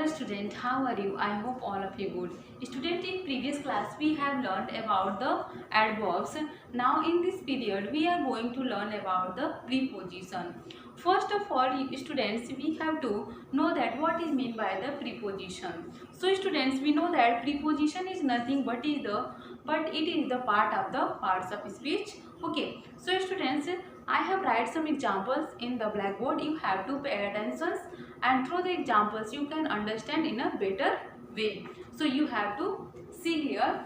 student, how are you? I hope all of you good. Student, in previous class we have learned about the adverbs. Now in this period we are going to learn about the preposition. First of all, students, we have to know that what is meant by the preposition. So students, we know that preposition is nothing but it is the part of the parts of speech. Okay, so students, I have write some examples in the blackboard. You have to pay attention, and through the examples you can understand in a better way. So you have to see here.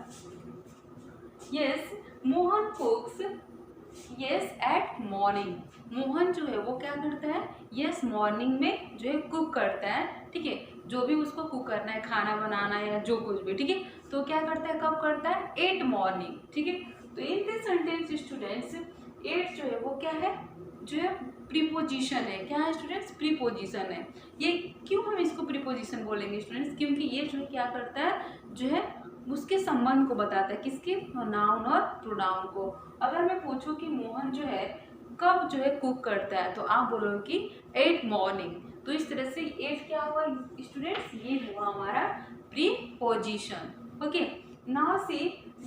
Yes, Mohan cooks. Yes, at morning. Mohan जो है वो क्या करता है? Yes, morning में जो है cook करता है. ठीक है, जो भी उसको कुक करना है, खाना बनाना या जो कुछ भी. ठीक है, तो क्या करता है, कब करता है? At morning. ठीक है, तो in this sentence students, at जो है वो क्या है? जो है प्रीपोजिशन है. क्या है स्टूडेंट्स? प्रीपोजिशन है. ये क्यों हम इसको प्रीपोजिशन बोलेंगे स्टूडेंट्स? क्योंकि ये जो है क्या करता है, जो है उसके संबंध को बताता है. किसके? नाउन और प्रोनाउन को. अगर मैं पूछूं कि मोहन जो है कब जो है कुक करता है, तो आप बोलोगे कि एट मॉर्निंग. तो इस तरह से एट क्या हुआ स्टूडेंट्स? ये हुआ हमारा preposition. Okay, now see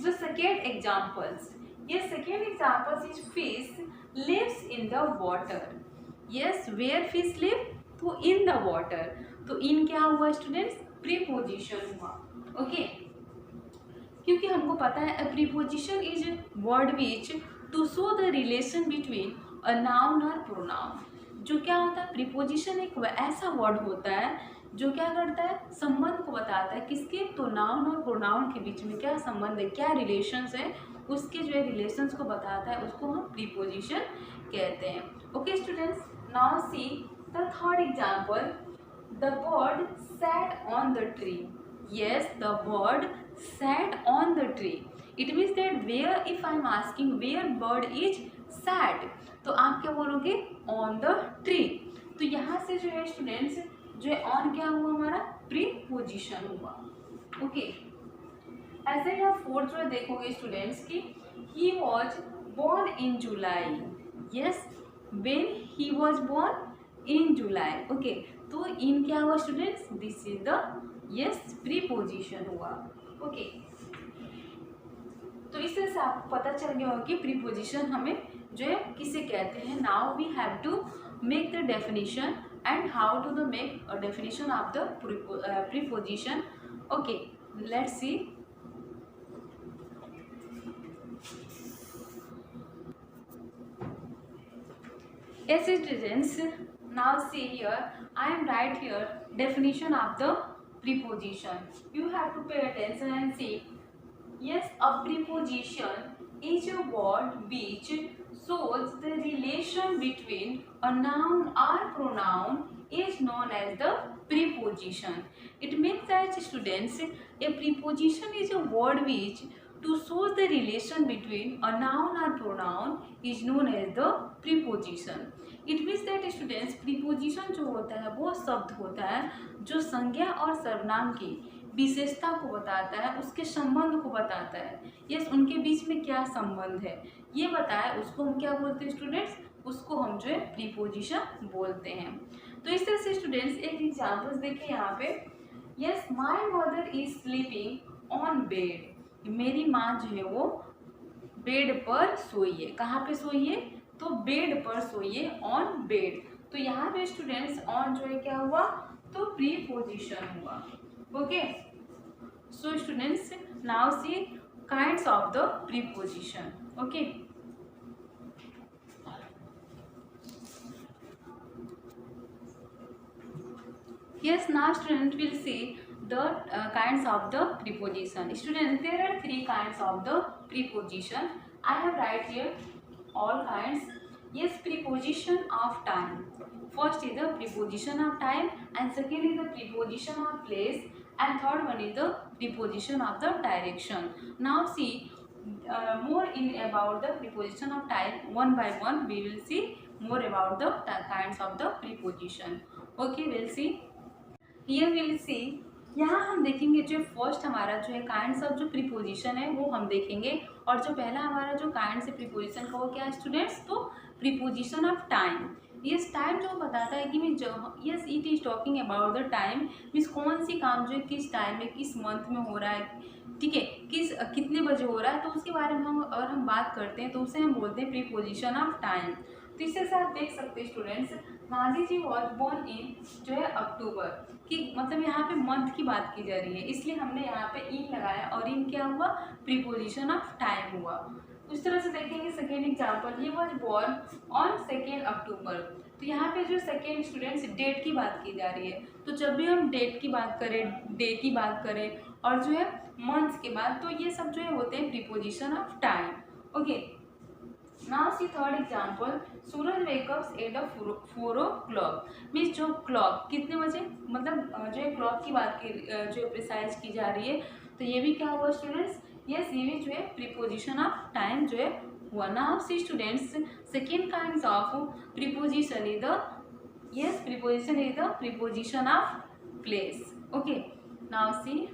the second examples. ये second examples is fish lives in the water. Yes, where fish live? तो इन द वाटर. तो इन क्या हुआ स्टूडेंट्स? प्रीपोजिशन हुआ. ओके, क्योंकि हमको पता है preposition is word which to show the relation between a noun और प्रोनाउन. जो क्या होता है? प्रीपोजिशन एक ऐसा वर्ड होता है जो क्या करता है? संबंध को बताता है. किसके? तो नाउन और प्रोनाउन के बीच में क्या संबंध है, क्या रिलेशंस है, उसके जो है रिलेशंस को बताता है. उसको हम प्रीपोजिशन कहते हैं. Okay students, now see the third example. The bird sat on the tree. Yes, the bird sat on the tree. It means that where, if I am asking where bird is sat, तो आप क्या बोलोगे? On the tree. तो यहाँ से जो है students, जो है on क्या हुआ हमारा? प्रीपोजिशन हुआ. ओके, ऐसे ही आप फोर्थ जो है देखोगे स्टूडेंट्स की he was born in July. Yes, when he was born in July. Okay, तो इन क्या हुआ students? This is the yes preposition हुआ. ओके, तो इस तरह से आपको पता चल गया होगा कि प्रीपोजिशन हमें जो है किसे कहते हैं. Now we have to make the definition and how to the make a definition of the preposition. Okay, let's see. Yes students, now see here, I am write here definition of the preposition. You have to pay attention and see. Yes, a preposition is a word which shows the relation between a noun or pronoun is known as the preposition. It means that students, a preposition is a word which to show the relation between a noun or pronoun is known as the preposition. It means that students, preposition जो होता है वो शब्द होता है जो संज्ञा और सर्वनाम की विशेषता को बताता है, उसके संबंध को बताता है. यस, उनके बीच में क्या संबंध है ये बताया, उसको हम क्या बोलते हैं स्टूडेंट्स? उसको हम जो है प्रीपोजिशन बोलते हैं. तो इस तरह से स्टूडेंट्स एक एग्जाम्पल्स देखिए यहाँ पे. Yes, my mother is sleeping on bed. मेरी माँ जो है वो बेड पर सोई है. कहाँ पे सोई है? तो बेड पर सोई है, ऑन बेड. तो यहाँ पे स्टूडेंट्स ऑन जो है क्या हुआ? तो प्रीपोजिशन हुआ. Okay, so students now see kinds of the preposition. Okay, yes, now student will see the kinds of the preposition. Students, there are three kinds of the preposition. I have write here all kinds. Yes, preposition of time. First is the preposition of time, and second is the preposition of place, and third one is the preposition of the direction. Now see more in about the preposition of time. One by one we will see more about the kinds of the preposition. Okay, we'll see. Here we will see. यहाँ हम देखेंगे जो first हमारा जो है kinds of जो preposition है वो हम देखेंगे. और जो पहला हमारा जो काइंड्स है प्रीपोजिशन का वो क्या है स्टूडेंट्स? तो preposition of time. Yes time जो बताता है कि मैं जो yes it is talking about the time, means कौन सी काम जो है किस टाइम में किस मंथ में हो रहा है, ठीक है, कितने बजे हो रहा है, तो उसके बारे में हम अगर हम बात करते हैं तो उसे हम बोलते हैं प्रीपोजिशन ऑफ टाइम। तो इससे से आप देख सकते हैं students, Gandhi ji was born in जो है अक्टूबर, कि मतलब यहाँ पे मंथ की बात की जा रही है, इसलिए हमने यहाँ पे इन लगाया और इन क्या हुआ, प्रीपोजिशन ऑफ टाइम हुआ। उस तरह से देखेंगे सेकेंड एग्जाम्पल, ये वॉज बोर्न ऑन 2 अक्टूबर। तो यहाँ पे जो सेकेंड स्टूडेंट्स डेट की बात की जा रही है, तो जब भी हम डेट की बात करें, डे की बात करें और जो है मंथ के बाद, तो ये सब जो है होते हैं preposition of time. Okay, now see third example, Suraj wake ups at 4 o'clock, means जो क्लॉक कितने बजे, मतलब जो है क्लॉक की बात की जो प्रिसाइज की जा रही है, तो ये भी क्या हुआ स्टूडेंट्स, यस ये भी जो है प्रीपोजिशन ऑफ टाइम जो है हुआ। Now see students second kind of preposition is the, yes preposition is the preposition of place. Okay, now C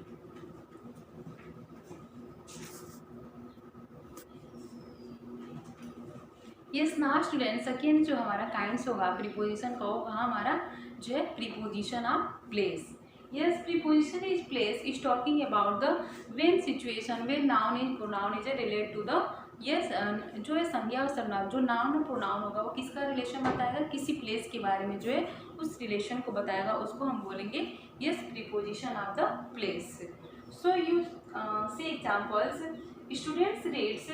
yes now student second जो हमारा काइंड्स होगा प्रीपोजिशन का होगा हमारा जो है preposition of place. Yes preposition is place is talking about the when situation when noun is pronoun is relate to the, yes जो है संज्ञा और सर्वनाम, जो नाउन और प्रोनाउन होगा वो किसका रिलेशन बताएगा, किसी प्लेस के बारे में जो है उस रिलेशन को बताएगा, उसको हम बोलेंगे yes preposition of the place. So you see examples, students reads,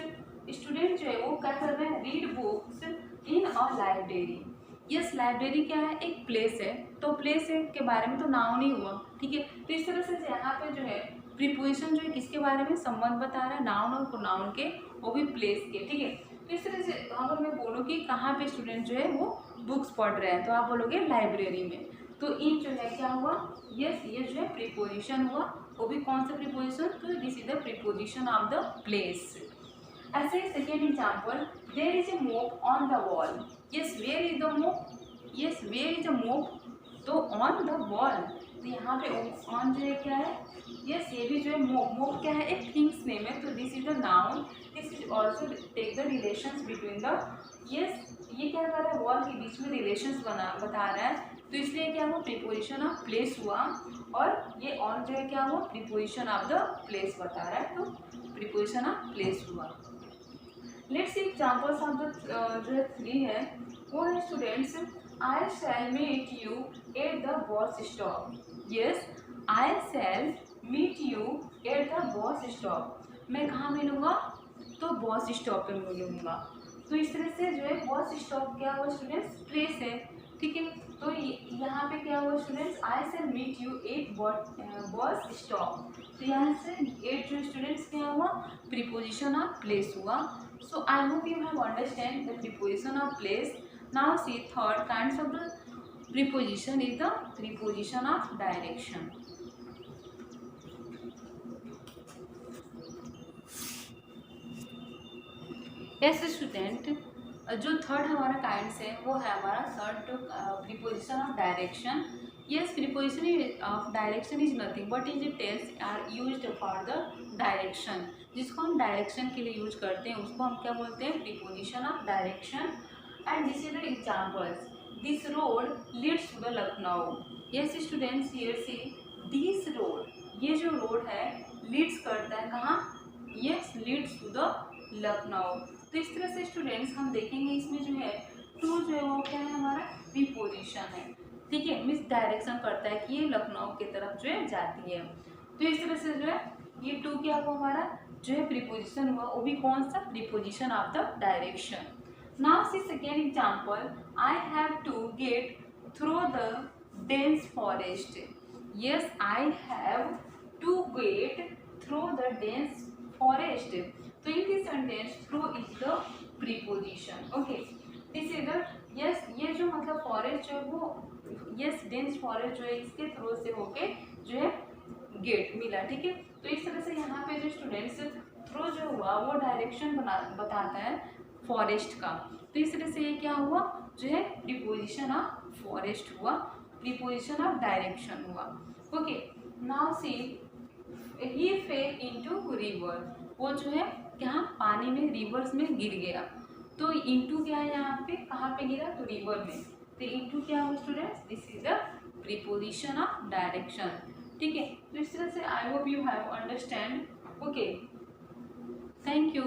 student जो है वो क्या कर रहे हैं, read books in a library. Yes library क्या है, एक प्लेस है, तो प्लेस है के बारे में तो नाउन ही हुआ, ठीक है। तो इस तरह से यहाँ पे जो है प्रीपोजिशन जो है किसके बारे में संबंध बता रहा है, नाउन और प्रोनाउन के, वो भी प्लेस के, ठीक है। तो इस तरह से अगर मैं बोलूँ कि कहाँ पे स्टूडेंट जो है वो बुक्स पढ़ रहे हैं, तो आप बोलोगे लाइब्रेरी में। तो इन जो है क्या हुआ, यस ये जो है प्रीपोजिशन हुआ, वो भी कौन सा प्रीपोजिशन, तो this is the preposition of the place. ऐसे second example, there is a mop on the wall. Yes where is the mop, yes where is a mop, तो ऑन द वॉल, तो यहाँ पे ऑन जो है क्या है, यस ये भी जो है मोप, मोप क्या है, एक थिंग्स नेम है, तो this is the noun, this is also take the relations between the, yes ये क्या कर रहा है, वॉल के बीच में रिलेशंस बता रहा है, तो इसलिए क्या हुआ, प्रीपोजिशन ऑफ प्लेस हुआ, और ये ऑन जो है क्या हुआ, प्रीपोजिशन ऑफ द प्लेस बता रहा है, तो प्रीपोजिशन ऑफ प्लेस हुआ। Let's see examples of the जो है 3 है, वो है students, I shall meet you at the bus stop. Yes I shall meet you at the bus stop, मैं कहाँ मिलूँगा, तो बस स्टॉप पे मिलूँगा। तो इस तरह से जो है बस स्टॉप क्या हुआ स्टूडेंट्स, प्लेस है, ठीक है। तो यहाँ पे क्या हुआ students, I shall meet you at bus stop, तो यहाँ से एट जो स्टूडेंट्स क्या हुआ, प्रीपोजिशन ऑफ प्लेस हुआ। So I hope you have understand the preposition of place. Now see third kinds of the preposition is the preposition of direction. Yes student, जो third हमारा kinds है वो है हमारा third preposition of direction. Yes preposition of direction is nothing but is tells are used for the direction, जिसको हम direction के लिए यूज करते हैं उसको हम क्या बोलते हैं, preposition of direction. And this is the examples, this road leads to the Lucknow. Yes students here see this road, ये जो रोड है लीड्स करता है कहाँ, yes leads to the Lucknow. तो इस तरह से स्टूडेंट्स हम देखेंगे इसमें जो है टू जो है वो क्या है, हमारा प्रीपोजिशन है, ठीक है, मिस डायरेक्शन करता है कि ये लखनऊ की तरफ जो है जाती है। तो इस तरह से जो है ये टू क्या हुआ, हमारा जो है प्रीपोजिशन हुआ, वो भी कौन सा, preposition of the direction. Now see second example, I have to get through the dense forest. Yes I have to get through the dense forest, तो in this sentence through is the preposition. Okay, this is the, yes ये जो मतलब forest जो है वो, yes dense forest जो है इसके थ्रू से होके जो है गेट मिला, ठीक है। तो इस तरह से यहाँ पे जो स्टूडेंट्स थ्रू जो हुआ वो डायरेक्शन बताता है फॉरेस्ट का, तो इस तरह से ये क्या हुआ, जो है प्रीपोजिशन ऑफ फॉरेस्ट हुआ, प्रीपोजिशन ऑफ डायरेक्शन हुआ। ओके, नाउ सी ही फेल इनटू रिवर, वो जो है क्या पानी में, रिवर्स में गिर गया, तो इनटू क्या है यहाँ पे, कहाँ पे गिरा, तो रिवर में, तो इनटू क्या होगा students, this is the preposition of direction. ठीक है, तो इस तरह से I hope you have understand. Okay, thank you.